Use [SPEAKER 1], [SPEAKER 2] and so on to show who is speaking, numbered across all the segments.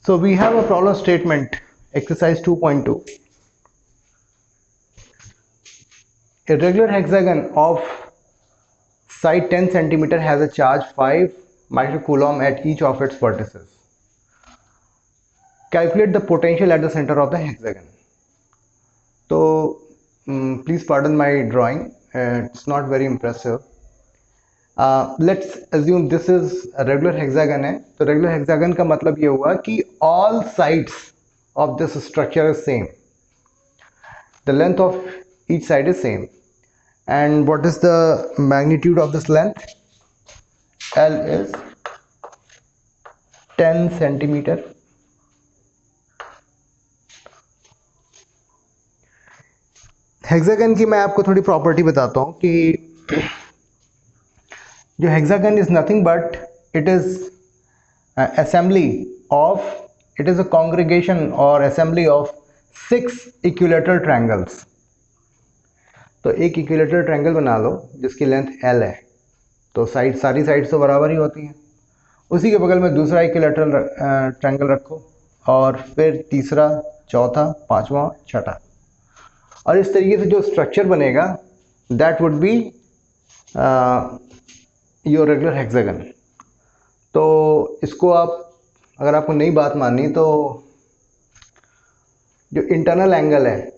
[SPEAKER 1] So we have a problem statement, exercise 2.2. A regular hexagon of side 10 centimeter has a charge 5 microcoulomb at each of its vertices. Calculate the potential at the center of the hexagon. So please pardon my drawing, it's not very impressive. Let's assume this is a regular hexagon है. तो regular hexagon का मतलब ये हुआ कि all sides of this structure is same. The length of each side is same. And what is the magnitude of this length? L is 10 centimeter. Hexagon की मैं आपको थोड़ी प्रॉपर्टी बताता हूँ कि जो hexagon is nothing but it is assembly of it is a congregation और assembly of 6 equilateral triangles. तो एक इक्विलेटरल ट्रायंगल बना लो जिसकी लेंथ L है, तो सारी साइड्स तो बराबर ही होती हैं. उसी के बगल में दूसरा इक्विलेटरल ट्रायंगल रखो और फिर तीसरा, चौथा, पांचवा, छठा, और इस तरीके से जो स्ट्रक्चर बनेगा that would be your regular hexagon. तो इसको आप, अगर आपको नई बात माननी तो जो इंटरनल एंगल है,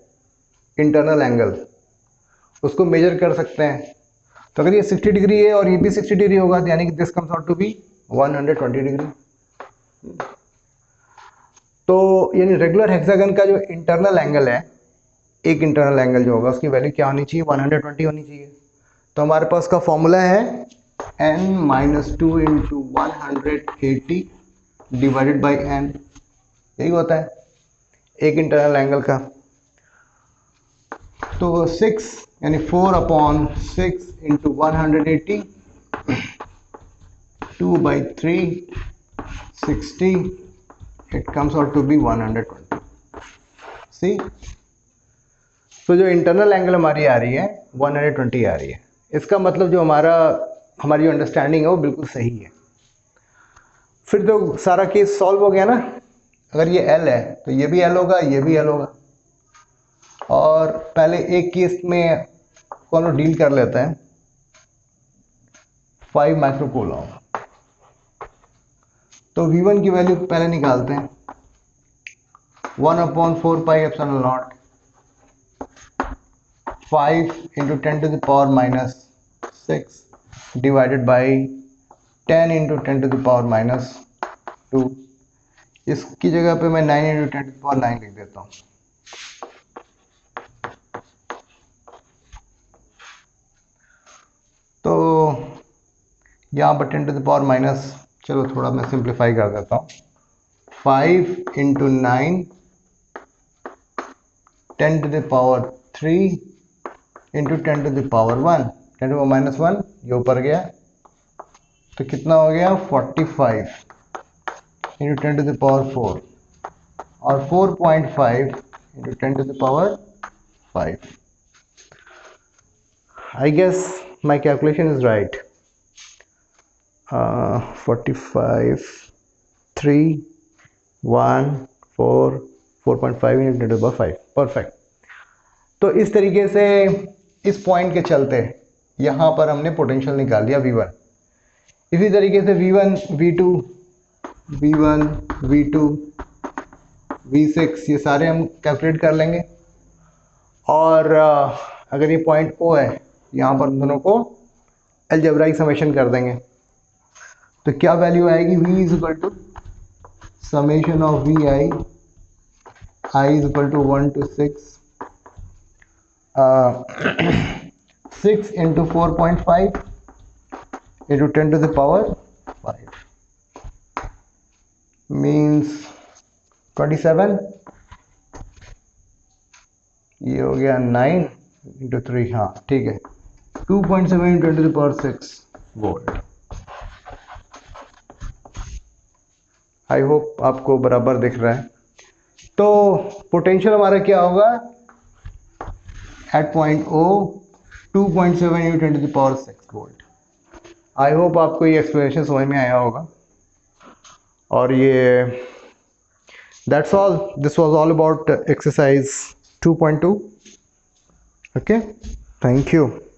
[SPEAKER 1] इंटरनल एंगल उसको मेजर कर सकते हैं. तो अगर ये 60 डिग्री है और ये भी 60 डिग्री होगा तो यानी कि this comes out to be 120 degree. तो यानी रेगुलर हेक्सागन का जो इंटरनल एंगल है, एक इंटरनल एंगल जो होगा उसकी वैल्यू क्या होनी चाहिए? 120 होनी चाहिए. तो हमारे पास का फॉर्मूला है n-2 into 180 divided by n. यही होता है एक इंटरनल एंगल का. तो 6 यानी 4/6 into 180, 2/3, 60, it comes out to be 120. See, तो जो इंटरनल एंगल हमारी आ रही है 120 आ रही है. इसका मतलब जो हमारी जो अंडरस्टैंडिंग है वो बिल्कुल सही है. फिर तो सारा केस सॉल्व हो गया ना. अगर ये L है तो ये भी L होगा, ये भी L होगा. और पहले एक केस में कौन डील कर लेता है, 5 माइक्रोकूलम. तो V1 की वैल्यू पहले निकालते हैं. 1/4 pi epsilon naught 5 into 10 to the power minus 6 divided by 10 into 10 to the power minus 2. इसकी जगह पे मैं 9 इंटू 10 टू द पावर 9 लिख देता हूँ. तो यहाँ पर 10 टू द पावर माइनस, चलो थोड़ा मैं सिंप्लीफाई कर देता हूँ. 5 into 9 10 to the power 3 into 10 to the power 1, 10 to the power minus 1 ये ऊपर गया. तो कितना हो गया? 45 इंटू 10 टू द पावर 4 और 4.5 into 10 to the power 5. I guess my calculation is right. 45, 3, 1, 4, 4.5 into 10 to the power 5. Perfect. तो इस तरीके से इस पॉइंट के चलते यहाँ पर हमने पोटेंशियल निकाल लिया V1. इसी तरीके से V1, V2, V1, V2, V6 ये सारे हम कैलकुलेट कर लेंगे. और अगर ये पॉइंट O है, यहाँ पर हम दोनों को अलजेब्राइक समेशन कर देंगे. तो क्या वैल्यू आएगी? V is equal to summation of VI, I is equal to 1 to 6 6 into 4.5 into 10 to the power 5 means 27. ये हो गया 9 into 3, हाँ ठीक है, 2.7 into 10 to the power 6 volt. I hope आपको बराबर दिख रहा है. तो पोटेंशियल हमारा क्या होगा at point O? 2.7 into 10 to the power 6 volt. I hope आपको ये एक्सप्लेनेशन समझ में आया होगा. और ये That's all. This was all about exercise 2.2. Okay, thank you.